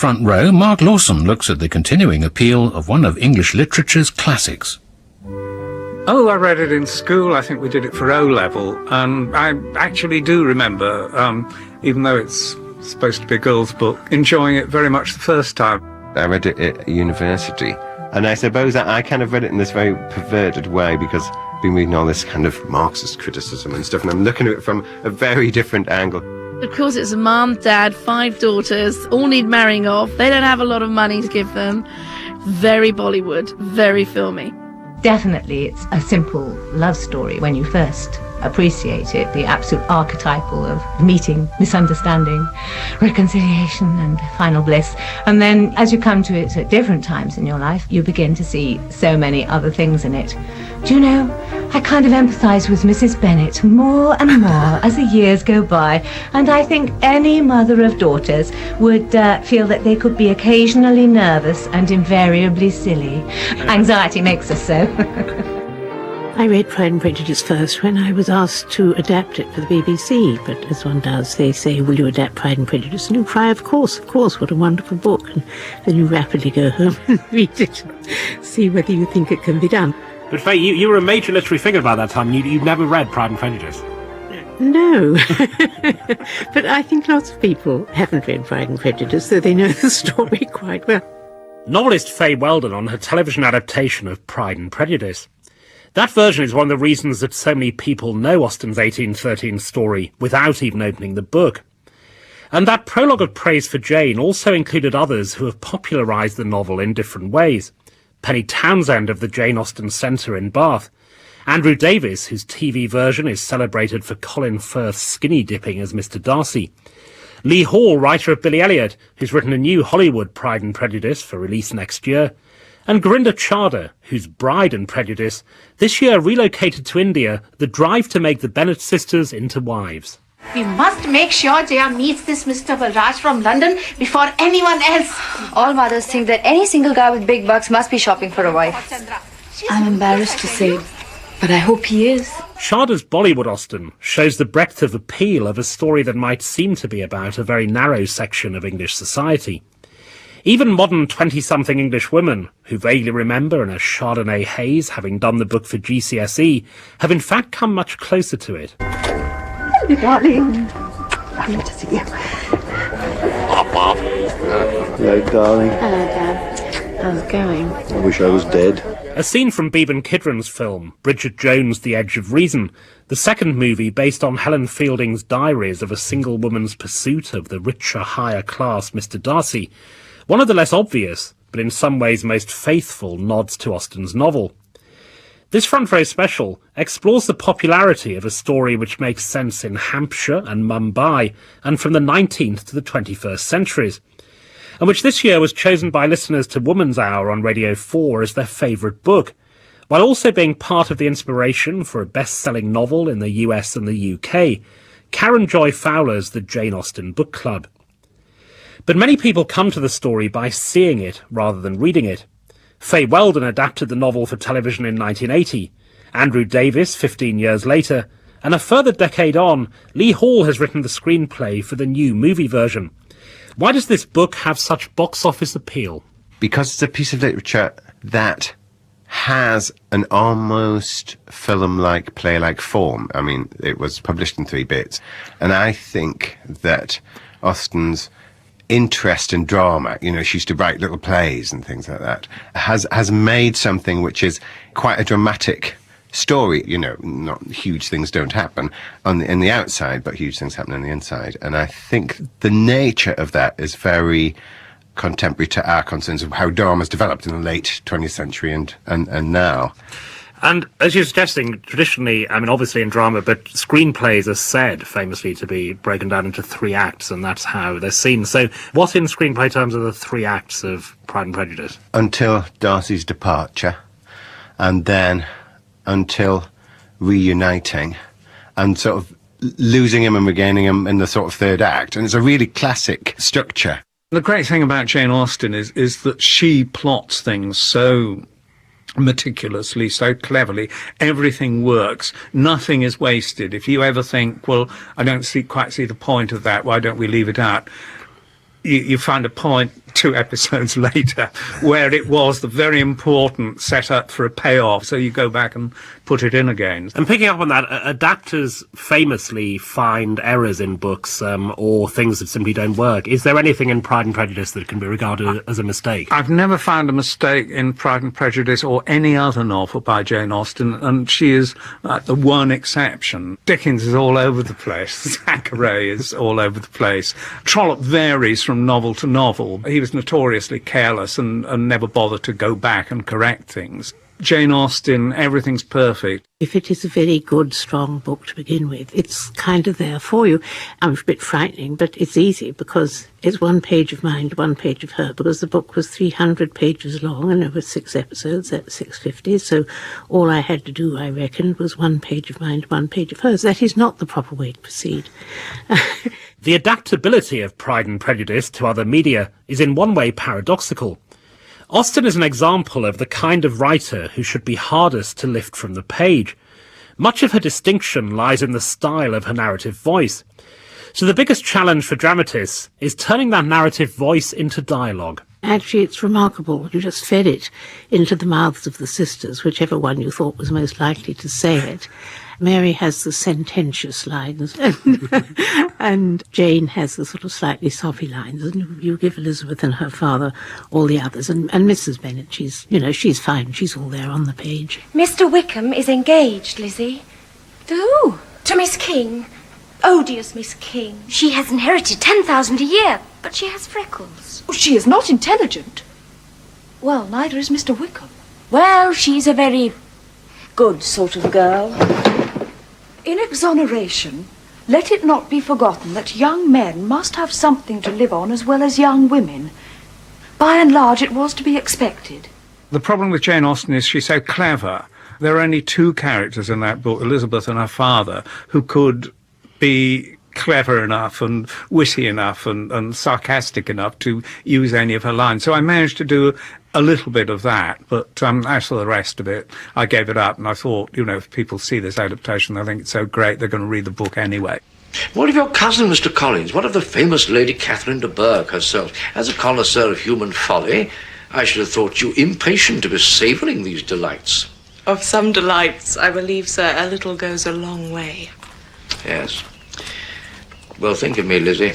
front row, Mark Lawson looks at the continuing appeal of one of English literature's classics. Oh, I read it in school. I think we did it for O-level. And I actually do remember, even though it's supposed to be a girl's book, enjoying it very much the first time. I read it at university. And I suppose that I kind of read it in this very perverted way because I've been reading all this kind of Marxist criticism and stuff, and I'm looking at it from a very different angle. Of course, it's a mum, dad, 5 daughters, all need marrying off. They don't have a lot of money to give them. Very Bollywood, very filmy. Definitely, it's a simple love story when you first appreciate it, the absolute archetypal of meeting, misunderstanding, reconciliation and final bliss. And then as you come to it at different times in your life, you begin to see so many other things in it. Do you know, I kind of empathise with Mrs. Bennet more and more as the years go by, and I think any mother of daughters would feel that they could be occasionally nervous and invariably silly. Anxiety makes us so. I read Pride and Prejudice first when I was asked to adapt it for the BBC, but as one does, they say, will you adapt Pride and Prejudice? And you cry, of course, what a wonderful book. And then you rapidly go home and read it, see whether you think it can be done. But Faye, you were a major literary figure by that time. You'd never read Pride and Prejudice. No, but I think lots of people haven't read Pride and Prejudice, so they know the story quite well. Novelist Faye Weldon on her television adaptation of Pride and Prejudice. That version is one of the reasons that so many people know Austen's 1813 story without even opening the book. And that prologue of praise for Jane also included others who have popularised the novel in different ways. Penny Townsend of the Jane Austen Centre in Bath, Andrew Davies, whose TV version is celebrated for Colin Firth's skinny dipping as Mr. Darcy, Lee Hall, writer of Billy Elliot, who's written a new Hollywood Pride and Prejudice for release next year, and Gurinder Chadha, whose Bride and Prejudice this year relocated to India, the drive to make the Bennet sisters into wives. We must make sure Jaya meets this Mr. Balraj from London before anyone else. All mothers think that any single guy with big bucks must be shopping for a wife. I'm embarrassed to say, but I hope he is. Chadha's Bollywood Austen shows the breadth of appeal of a story that might seem to be about a very narrow section of English society. Even modern 20-something English women, who vaguely remember in a Chardonnay haze having done the book for GCSE, have in fact come much closer to it. Hello, darling. Lovely to see you. Hello, darling. Hello, Dad. How's it going? I wish I was dead. A scene from Beban Kidron's film, Bridget Jones' The Edge of Reason, the second movie based on Helen Fielding's diaries of a single woman's pursuit of the richer, higher class Mr. Darcy, one of the less obvious, but in some ways most faithful nods to Austen's novel. This front row special explores the popularity of a story which makes sense in Hampshire and Mumbai and from the 19th to the 21st centuries, and which this year was chosen by listeners to Woman's Hour on Radio 4 as their favourite book, while also being part of the inspiration for a best-selling novel in the US and the UK, Karen Joy Fowler's The Jane Austen Book Club. But many people come to the story by seeing it rather than reading it. Faye Weldon adapted the novel for television in 1980, Andrew Davies 15 years later, and a further decade on, Lee Hall has written the screenplay for the new movie version. Why does this book have such box office appeal? Because it's a piece of literature that has an almost film-like, play-like form. I mean, it was published in 3 bits. And I think that Austen's interest in drama, you know, she used to write little plays and things like that, has made something which is quite a dramatic story. You know, not huge things don't happen in the outside, but huge things happen on the inside. And I think the nature of that is very contemporary to our concerns of how drama's developed in the late 20th century and now. And as you're suggesting, traditionally, I mean, obviously in drama, but screenplays are said famously to be broken down into 3 acts, and that's how they're seen. So what in screenplay terms are the 3 acts of Pride and Prejudice? Until Darcy's departure, and then until reuniting, and sort of losing him and regaining him in the sort of 3rd act. And it's a really classic structure. The great thing about Jane Austen is that she plots things so meticulously, so cleverly. Everything works. Nothing is wasted. If you ever think, well, I don't quite see the point of that, why don't we leave it out? You find a point 2 episodes later, where it was the very important setup for a payoff, so you go back and put it in again. And picking up on that, adapters famously find errors in books or things that simply don't work. Is there anything in Pride and Prejudice that can be regarded as a mistake? I've never found a mistake in Pride and Prejudice or any other novel by Jane Austen, and she is the one exception. Dickens is all over the place. Thackeray is all over the place. Trollope varies from novel to novel. He was notoriously careless and never bothered to go back and correct things. Jane Austen, everything's perfect. If it is a very good, strong book to begin with, it's kind of there for you. I'm a bit frightening, but it's easy because it's 1 page of mine, 1 page of her, because the book was 300 pages long and there were 6 episodes, that's 650. So all I had to do, I reckoned, was 1 page of mine, 1 page of hers. That is not the proper way to proceed. The adaptability of Pride and Prejudice to other media is in one way paradoxical. Austen is an example of the kind of writer who should be hardest to lift from the page. Much of her distinction lies in the style of her narrative voice. So the biggest challenge for dramatists is turning that narrative voice into dialogue. Actually, it's remarkable. You just fed it into the mouths of the sisters, whichever one you thought was most likely to say it. Mary has the sententious lines, and Jane has the sort of slightly soppy lines, and you give Elizabeth and her father all the others, and Mrs. Bennet, she's fine, she's all there on the page. Mr. Wickham is engaged, Lizzie. To who? To Miss King. Odious Miss King. She has inherited 10,000 a year, But she has freckles. she is not intelligent. Well, neither is Mr. Wickham. Well, she's a very good sort of girl. In exoneration, let it not be forgotten that young men must have something to live on as well as young women. By and large, it was to be expected. The problem with Jane Austen is she's so clever. There are only 2 characters in that book, Elizabeth and her father, who could be clever enough and witty enough and sarcastic enough to use any of her lines. So I managed to do a little bit of that, but as for the rest of it, I gave it up, and I thought, if people see this adaptation, they think it's so great, they're going to read the book anyway. What of your cousin, Mr. Collins? What of the famous Lady Catherine de Bourgh herself? As a connoisseur of human folly, I should have thought you impatient to be savouring these delights. Of some delights, I believe, sir, a little goes a long way. Yes. Well, think of me, Lizzie.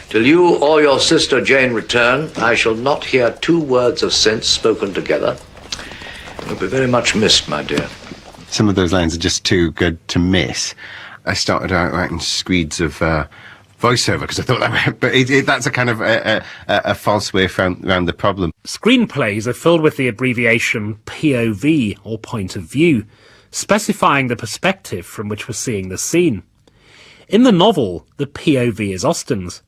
Till you or your sister Jane return, I shall not hear 2 words of sense spoken together. You'll be very much missed, my dear. Some of those lines are just too good to miss. I started out writing screeds of voiceover because I thought that's a kind of a false way around the problem. Screenplays are filled with the abbreviation POV, or point of view, specifying the perspective from which we're seeing the scene. In the novel, the POV is Austen's.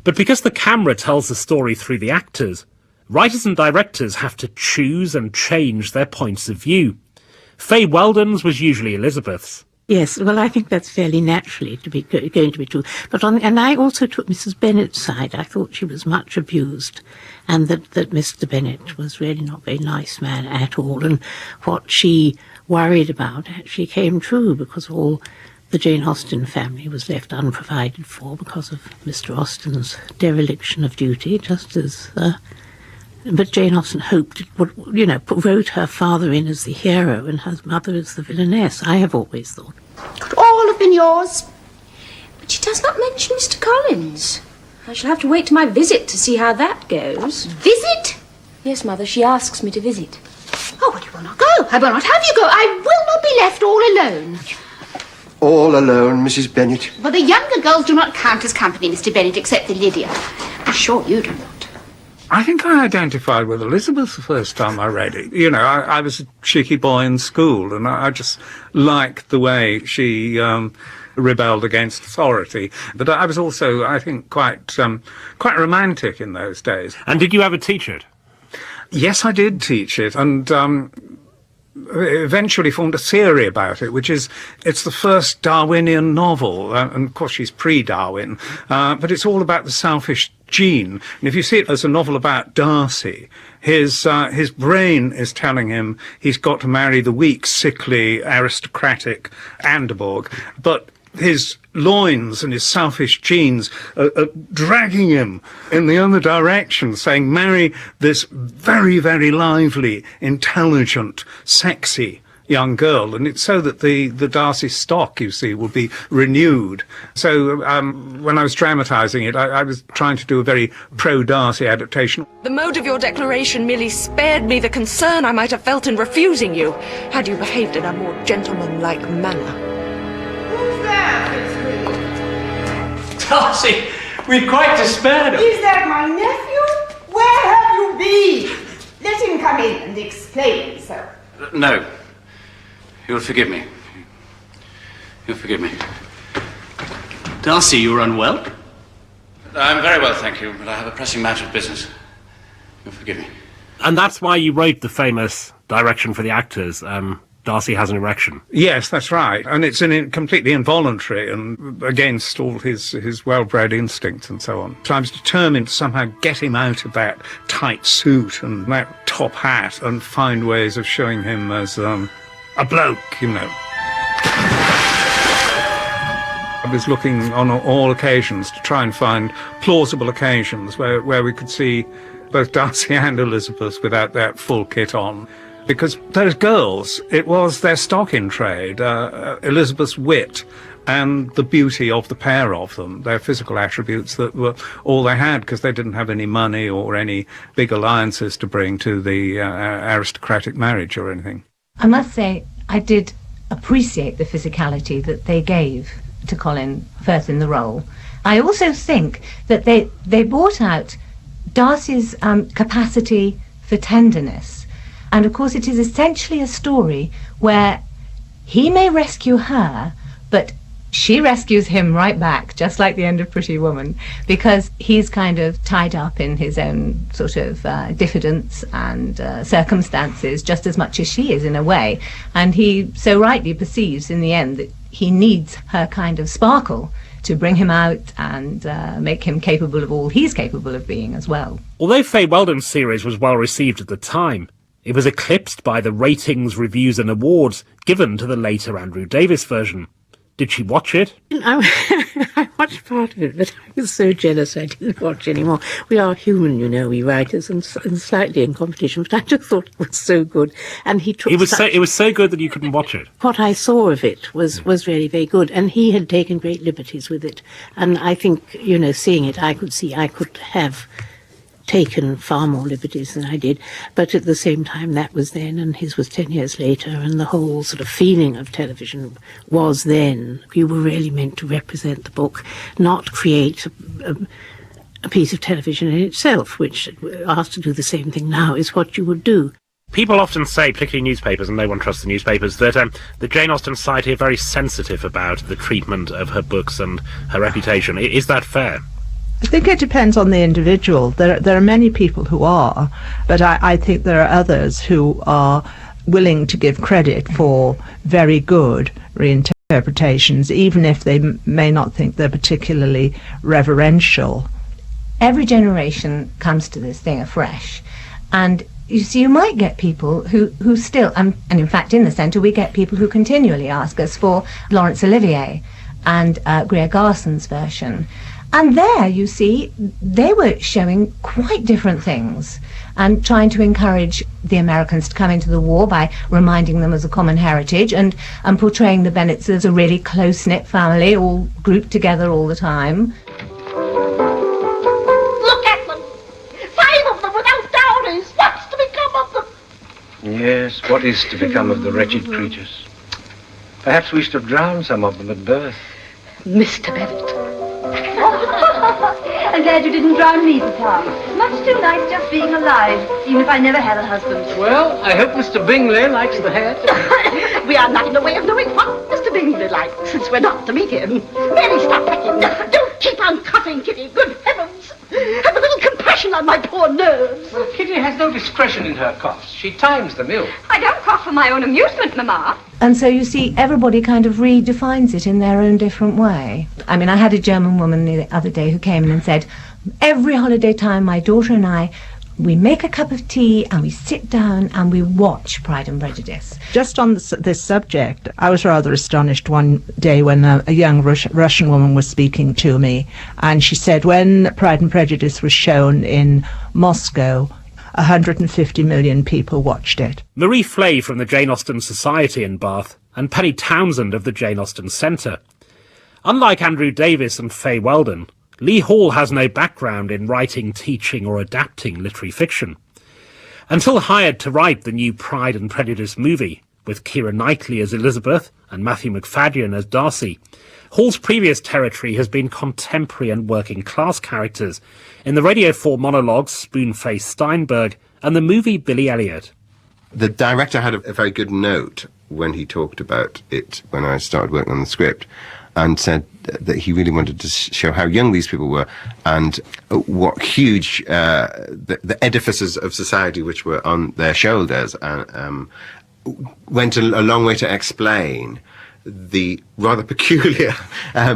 But because the camera tells the story through the actors, writers and directors have to choose and change their points of view. Fay Weldon's was usually Elizabeth's. Yes, well, I think that's fairly naturally going to be true. And I also took Mrs. Bennet's side. I thought she was much abused, and that Mr. Bennet was really not a very nice man at all. And what she worried about actually came true, because all the Jane Austen family was left unprovided for because of Mr. Austen's dereliction of duty, just as... But Jane Austen hoped it would, wrote her father in as the hero and her mother as the villainess, I have always thought. Could all have been yours. But she does not mention Mr. Collins. I shall have to wait till my visit to see how that goes. Visit? Yes, Mother, she asks me to visit. Oh, well, you will not go. I will not have you go. I will not be left all alone. All alone, Mrs. Bennet? Well, the younger girls do not count as company, Mr. Bennet, except the Lydia. I'm sure you do not. I think I identified with Elizabeth the first time I read it. I was a cheeky boy in school, and I just liked the way she rebelled against authority. But I was also, I think, quite romantic in those days. And did you ever teach it? Yes, I did teach it, and eventually formed a theory about it, which is it's the first Darwinian novel, and of course she's pre-Darwin, but it's all about the selfish gene. And if you see it as a novel about Darcy, his brain is telling him he's got to marry the weak, sickly, aristocratic Anderborg, but his loins and his selfish genes are dragging him in the other direction, saying, marry this very, very lively, intelligent, sexy young girl. And it's so that the Darcy stock, you see, will be renewed. So when I was dramatising it, I was trying to do a very pro-Darcy adaptation. The mode of your declaration merely spared me the concern I might have felt in refusing you, had you behaved in a more gentlemanlike manner. Who's there, Fitzroy? Darcy, we've quite despaired of... Is that my nephew? Where have you been? Let him come in and explain himself. No. You'll forgive me. You'll forgive me. Darcy, you're unwell? I'm very well, thank you, but I have a pressing matter of business. You'll forgive me. And that's why you wrote the famous direction for the actors, Darcy has an erection. Yes, that's right. And it's completely involuntary and against all his well-bred instincts and so on. So I was determined to somehow get him out of that tight suit and that top hat and find ways of showing him as a bloke, you know. I was looking on all occasions to try and find plausible occasions where we could see both Darcy and Elizabeth without that full kit on. Because those girls, it was their stock in trade, Elizabeth's wit and the beauty of the pair of them, their physical attributes that were all they had, because they didn't have any money or any big alliances to bring to the aristocratic marriage or anything. I must say, I did appreciate the physicality that they gave to Colin Firth in the role. I also think that they brought out Darcy's capacity for tenderness. And of course it is essentially a story where he may rescue her, but she rescues him right back, just like the end of Pretty Woman, because he's kind of tied up in his own sort of diffidence and circumstances just as much as she is in a way. And he so rightly perceives in the end that he needs her kind of sparkle to bring him out and make him capable of all he's capable of being as well. Although Faye Weldon's series was well received at the time, it was eclipsed by the ratings, reviews and awards given to the later Andrew Davies version. Did she watch it? I watched part of it, but I was so jealous I didn't watch anymore. We are human, you know, we writers, and slightly in competition, but I just thought it was so good. And he took it was so good that you couldn't watch it. What I saw of it was really very good, and he had taken great liberties with it. And I think, you know, seeing it, I could see I could have taken far more liberties than I did, but at the same time that was then and his was 10 years later, and the whole sort of feeling of television was then. You were really meant to represent the book, not create a piece of television in itself, which, asked to do the same thing now, is what you would do. People often say, particularly newspapers, and no one trusts the newspapers, that the Jane Austen Society are very sensitive about the treatment of her books and her reputation. Is that fair? I think it depends on the individual. There are many people who are, but I think there are others who are willing to give credit for very good reinterpretations, even if they may not think they're particularly reverential. Every generation comes to this thing afresh, and you see, you might get people who still, and in fact in the centre we get people who continually ask us for Laurence Olivier and Greer Garson's version. And there, you see, they were showing quite different things and trying to encourage the Americans to come into the war by reminding them of a common heritage and portraying the Bennets as a really close-knit family, all grouped together all the time. Look at them! 5 of them without dowries! What's to become of them? Yes, what is to become of the wretched creatures? Perhaps we should have drowned some of them at birth. Mr. Bennet. I'm glad you didn't drown me, Papa. Much too nice just being alive, even if I never had a husband. Well, I hope Mr. Bingley likes the hat. We are not in the way of knowing what Mr. Bingley likes, since we're not to meet him. Mary, stop pecking. Don't keep on coughing, Kitty. Good heavens. Have a little compassion on my poor nerves. Well, Kitty has no discretion in her coughs. She times them ill. I don't cough for my own amusement, Mamma. And so you see, everybody kind of redefines it in their own different way. I mean, I had a German woman the other day who came in and said, every holiday time my daughter and I We make a cup of tea and we sit down and we watch Pride and Prejudice. Just on this subject, I was rather astonished one day when a young Russian woman was speaking to me, and she said when Pride and Prejudice was shown in Moscow, 150 million people watched it. Marie Flay from the Jane Austen Society in Bath, and Penny Townsend of the Jane Austen Centre. Unlike Andrew Davis and Fay Weldon, Lee Hall has no background in writing, teaching or adapting literary fiction. Until hired to write the new Pride and Prejudice movie, with Keira Knightley as Elizabeth and Matthew Macfadyen as Darcy, Hall's previous territory has been contemporary and working-class characters in the Radio 4 monologues Spoon-Faced Steinberg and the movie Billy Elliot. The director had a very good note when he talked about it when I started working on the script, and said that he really wanted to show how young these people were and what huge the edifices of society which were on their shoulders, and went a long way to explain the rather peculiar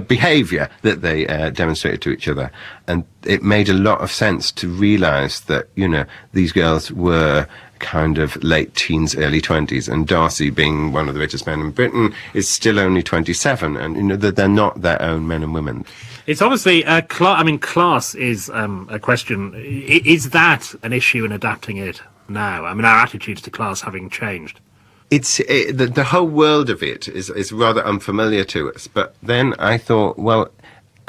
behaviour that they demonstrated to each other. And it made a lot of sense to realise that, you know, these girls were kind of late teens, early 20s, and Darcy, being one of the richest men in Britain, is still only 27, and you know that they're not their own men and women. It's obviously class is a question. Is that an issue in adapting it now? I mean, our attitudes to class having changed. The whole world of it is rather unfamiliar to us, but then I thought, well,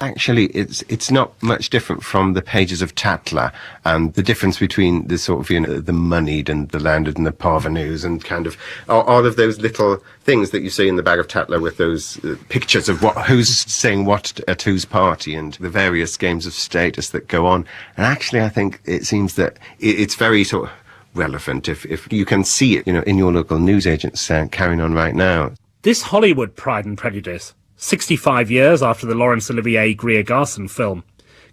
actually, it's not much different from the pages of Tatler, and the difference between the sort of, you know, the moneyed and the landed and the parvenus, and kind of all of those little things that you see in the bag of Tatler with those pictures of who's saying what at whose party, and the various games of status that go on. And actually, I think it seems that it's very sort of relevant if you can see it, you know, in your local newsagents carrying on right now. This Hollywood Pride and Prejudice, 65 years after the Laurence Olivier Greer Garson film,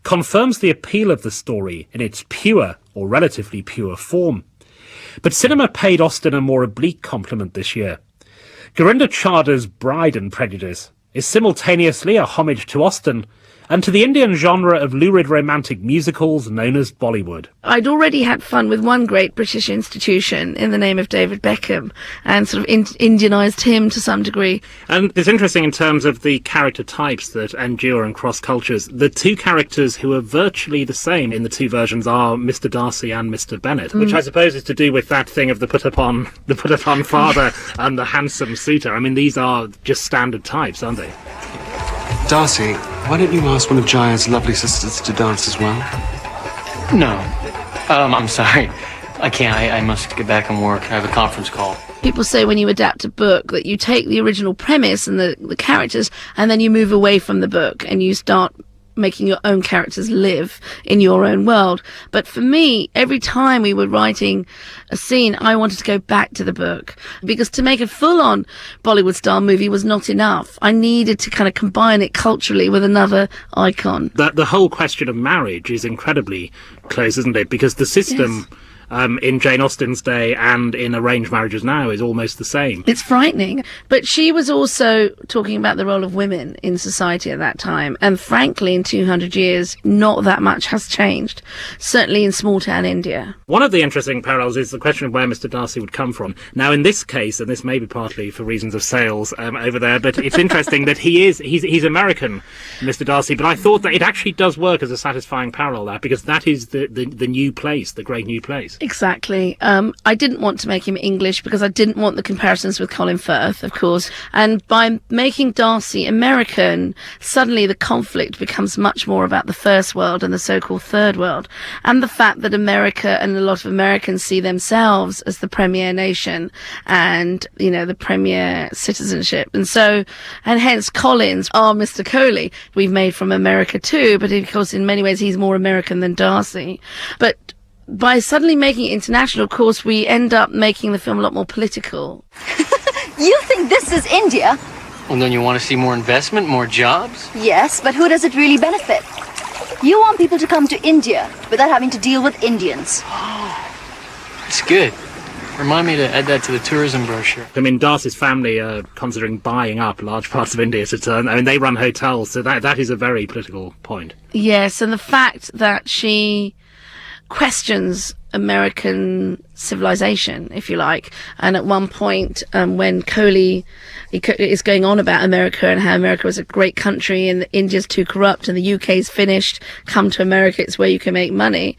confirms the appeal of the story in its pure, or relatively pure, form. But cinema paid Austen a more oblique compliment this year. Gurinder Chadha's Bride and Prejudice is simultaneously a homage to Austen and to the Indian genre of lurid romantic musicals known as Bollywood. I'd already had fun with one great British institution in the name of David Beckham, and sort of Indianised him to some degree. And it's interesting in terms of the character types that endure and cross cultures. The two characters who are virtually the same in the two versions are Mr. Darcy and Mr. Bennet, which I suppose is to do with that thing of the put upon father and the handsome suitor. I mean, these are just standard types, aren't they? Darcy, why don't you ask one of Jaya's lovely sisters to dance as well? No. I'm sorry. I can't. I must get back and work. I have a conference call. People say when you adapt a book that you take the original premise and the characters, and then you move away from the book and you start making your own characters live in your own world. But for me, every time we were writing a scene, I wanted to go back to the book, because to make a full-on Bollywood-style movie was not enough. I needed to kind of combine it culturally with another icon. The whole question of marriage is incredibly close, isn't it? Because the system... Yes. In Jane Austen's day and in arranged marriages now is almost the same. It's frightening. But she was also talking about the role of women in society at that time. And frankly, in 200 years, not that much has changed. Certainly in small-town India. One of the interesting parallels is the question of where Mr. Darcy would come from. Now, in this case, and this may be partly for reasons of sales over there, but it's interesting that he's American, Mr. Darcy, but I thought that it actually does work as a satisfying parallel there, because that is the new place, the great new place. Exactly. I didn't want to make him English because I didn't want the comparisons with Colin Firth, of course. And by making Darcy American, suddenly the conflict becomes much more about the first world and the so-called third world. And the fact that America and a lot of Americans see themselves as the premier nation and, you know, the premier citizenship. And hence Colin's, Mr. Coley, we've made from America too, but of course in many ways he's more American than Darcy. But by suddenly making it international, of course, we end up making the film a lot more political. You think this is India? Well, don't you want to see more investment, more jobs? Yes, but who does it really benefit? You want people to come to India without having to deal with Indians. It's good. Remind me to add that to the tourism brochure. I mean, Darcy's family are considering buying up large parts of India to turn. I mean, they run hotels, so that is a very political point. Yes, and the fact that she questions American civilization, if you like. And at one point, when Coley is going on about America and how America was a great country and India's too corrupt and the UK's finished, come to America, it's where you can make money.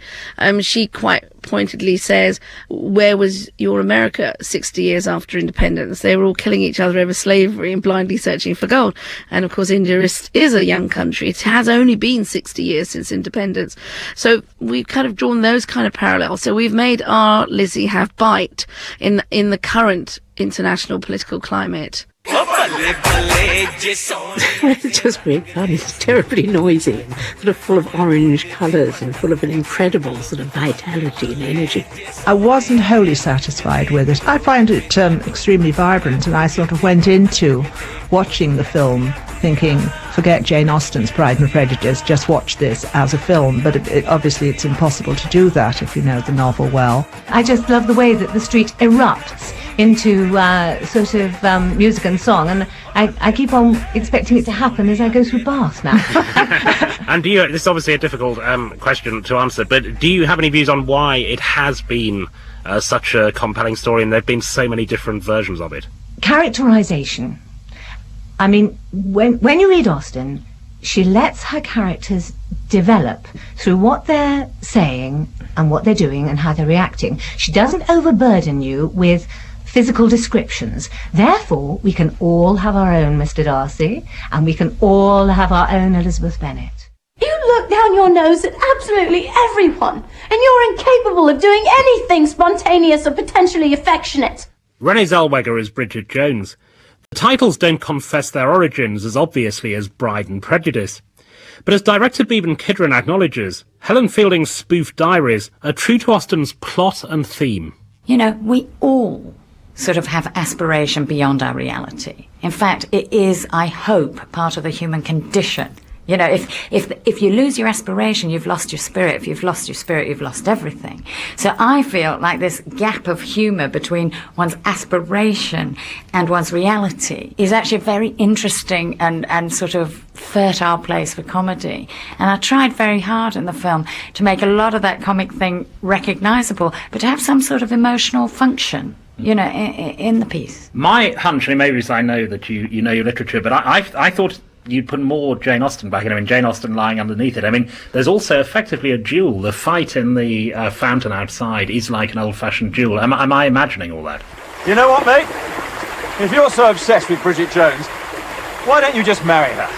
She quite pointedly says, where was your America 60 years after independence? They were all killing each other over slavery and blindly searching for gold. And of course, India is a young country. It has only been 60 years since independence. So we've kind of drawn those kind of parallels. So we've made our Lizzie have bite in the current international political climate. It's just great fun. It's terribly noisy and sort of full of orange colours and full of an incredible sort of vitality and energy. I wasn't wholly satisfied with it. I find it extremely vibrant, and I sort of went into watching the film thinking, forget Jane Austen's Pride and Prejudice, just watch this as a film. But obviously it's impossible to do that if you know the novel well. I just love the way that the street erupts into sort of music and song, and I keep on expecting it to happen as I go through Bath now. And this is obviously a difficult question to answer, but do you have any views on why it has been such a compelling story and there have been so many different versions of it? Characterization. I mean, when you read Austen, she lets her characters develop through what they're saying and what they're doing and how they're reacting. She doesn't overburden you with physical descriptions. Therefore, we can all have our own Mr. Darcy, and we can all have our own Elizabeth Bennet. You look down your nose at absolutely everyone, and you're incapable of doing anything spontaneous or potentially affectionate. Renée Zellweger as Bridget Jones. The titles don't confess their origins as obviously as Bride and Prejudice. But as director Bevan Kidron acknowledges, Helen Fielding's spoof diaries are true to Austen's plot and theme. You know, we all sort of have aspiration beyond our reality. In fact, it is, I hope, part of the human condition. You know, if you lose your aspiration, you've lost your spirit. If you've lost your spirit, you've lost everything. So I feel like this gap of humour between one's aspiration and one's reality is actually a very interesting and sort of fertile place for comedy. And I tried very hard in the film to make a lot of that comic thing recognisable, but to have some sort of emotional function, you know, in the piece. My hunch, and maybe because I know that you know your literature, but I thought you'd put more Jane Austen back in. I mean, Jane Austen lying underneath it. I mean, there's also effectively a duel. The fight in the fountain outside is like an old-fashioned duel. Am I imagining all that? You know what, mate? If you're so obsessed with Bridget Jones, why don't you just marry her?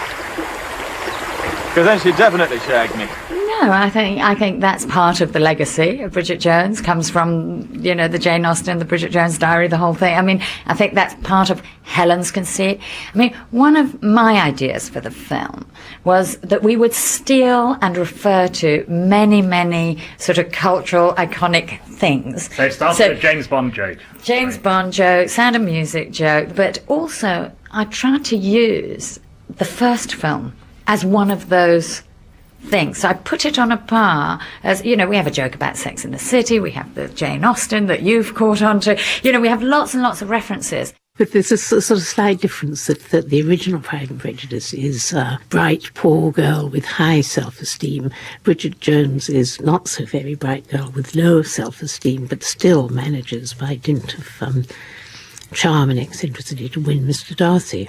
Because then she'd definitely shag me. No, I think that's part of the legacy of Bridget Jones, comes from, you know, the Jane Austen, the Bridget Jones diary, the whole thing. I mean, I think that's part of Helen's conceit. I mean, one of my ideas for the film was that we would steal and refer to many, many sort of cultural, iconic things. So it starts with a James Bond joke. James Bond joke, Sound of Music joke, but also I tried to use the first film as one of those things. So I put it on a par as, you know, we have a joke about Sex in the City, we have the Jane Austen that you've caught on to, you know, we have lots and lots of references. But there's a sort of slight difference that the original Pride and Prejudice is a bright, poor girl with high self-esteem. Bridget Jones is not so very bright girl with low self-esteem, but still manages by dint of charm and eccentricity to win Mr. Darcy.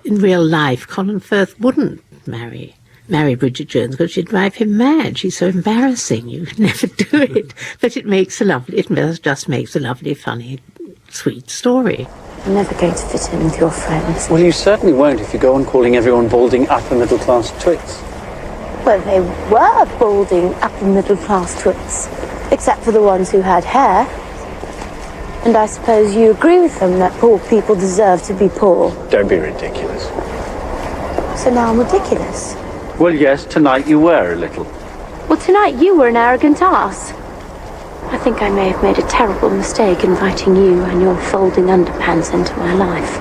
In real life, Colin Firth wouldn't marry Bridget Jones because she'd drive him mad. She's so embarrassing. You could never do it. But it just makes a lovely, funny, sweet story. I'm never going to fit in with your friends. Well, you certainly won't if you go on calling everyone balding upper middle class twits. Well, they were balding upper middle class twits, except for the ones who had hair. And I suppose you agree with them that poor people deserve to be poor. Don't be ridiculous. So now I'm ridiculous. Well, yes, tonight you were a little. Well, tonight you were an arrogant ass. I think I may have made a terrible mistake inviting you and your folding underpants into my life.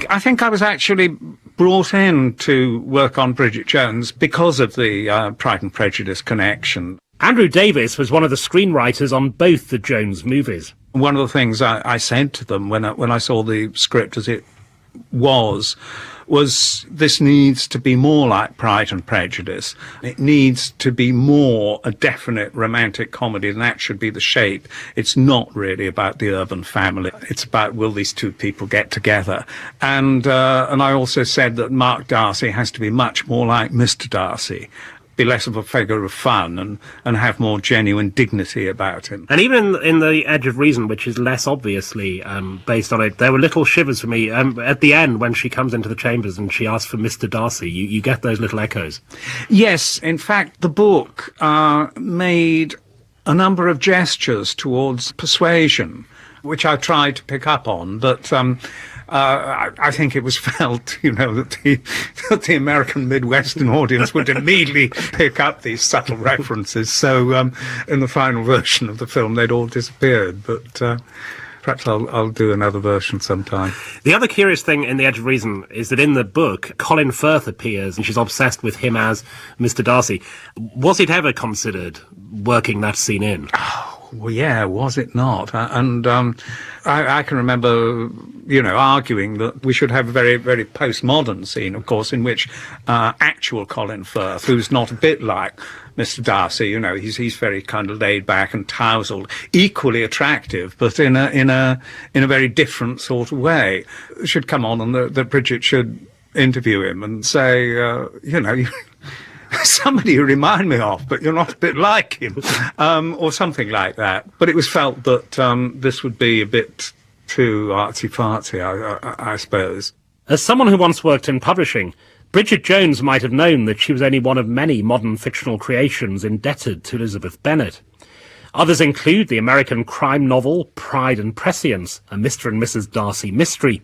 I think I was actually brought in to work on Bridget Jones because of the Pride and Prejudice connection. Andrew Davis was one of the screenwriters on both the Jones movies. One of the things I said to them when I saw the script as it was was this needs to be more like Pride and Prejudice. It needs to be more a definite romantic comedy, and that should be the shape. It's not really about the urban family. It's about, will these two people get together? And I also said that Mark Darcy has to be much more like Mr. Darcy, be less of a figure of fun and have more genuine dignity about him. And even in The Edge of Reason, which is less obviously based on it, there were little shivers for me. At the end, when she comes into the chambers and she asks for Mr. Darcy, you get those little echoes. Yes, in fact, the book made a number of gestures towards persuasion, which I tried to pick up on, but I think it was felt, that the American Midwestern audience would immediately pick up these subtle references. So in the final version of the film, they'd all disappeared. But perhaps I'll do another version sometime. The other curious thing in The Edge of Reason is that in the book, Colin Firth appears, and she's obsessed with him as Mr. Darcy. Was it ever considered working that scene in? Well, yeah, was it not? And I can remember, arguing that we should have a very, very postmodern scene, of course, in which actual Colin Firth, who's not a bit like Mr. Darcy, he's very kind of laid back and tousled, equally attractive, but in a very different sort of way, should come on, and that Bridget should interview him and say, somebody you remind me of, but you're not a bit like him, or something like that. But it was felt that this would be a bit too artsy-fartsy, I suppose. As someone who once worked in publishing, Bridget Jones might have known that she was only one of many modern fictional creations indebted to Elizabeth Bennet. Others include the American crime novel Pride and Prescience, a Mr. and Mrs. Darcy mystery,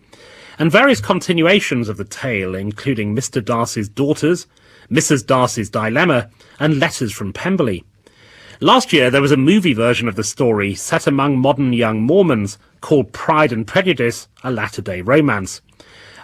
and various continuations of the tale, including Mr. Darcy's Daughters, Mrs. Darcy's Dilemma, and Letters from Pemberley. Last year, there was a movie version of the story set among modern young Mormons called Pride and Prejudice, a latter-day romance.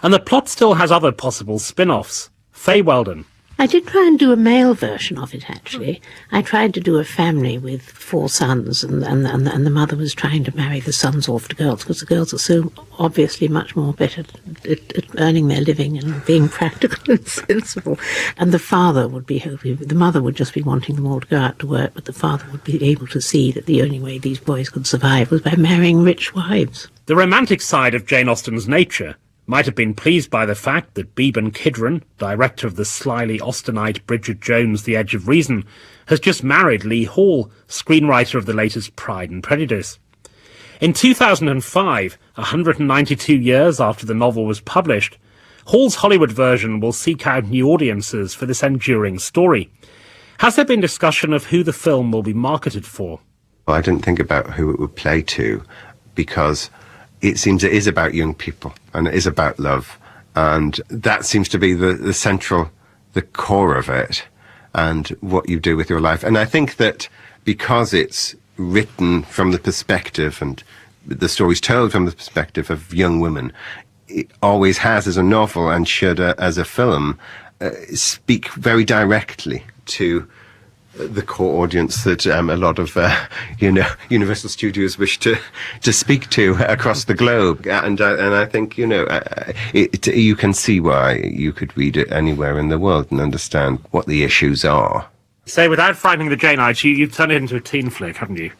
And the plot still has other possible spin-offs. Faye Weldon. I did try and do a male version of it, actually. I tried to do a family with 4 sons, and the mother was trying to marry the sons off to girls, because the girls are so obviously much more better at earning their living and being practical and sensible. And the father would be hoping, the mother would just be wanting them all to go out to work, but the father would be able to see that the only way these boys could survive was by marrying rich wives. The romantic side of Jane Austen's nature might have been pleased by the fact that Beeban Kidron, director of the slyly Austenite Bridget Jones' The Edge of Reason, has just married Lee Hall, screenwriter of the latest Pride and Prejudice. In 2005, 192 years after the novel was published, Hall's Hollywood version will seek out new audiences for this enduring story. Has there been discussion of who the film will be marketed for? Well, I didn't think about who it would play to, because it seems it is about young people, and it is about love, and that seems to be the central, the core of it, and what you do with your life. And I think that because it's written from the perspective, and the story's told from the perspective of young women, it always has as a novel, and should as a film, speak very directly to the core audience that a lot of Universal Studios wish to speak to across the globe, and I think you can see why you could read it anywhere in the world and understand what the issues are. So, without frightening the Janeites, you've turned it into a teen flick, haven't you?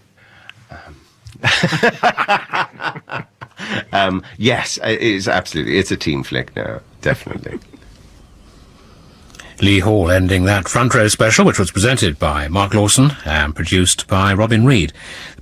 Yes, it is absolutely. It's a teen flick now, definitely. Lee Hall ending that front row special, which was presented by Mark Lawson and produced by Robin Reed.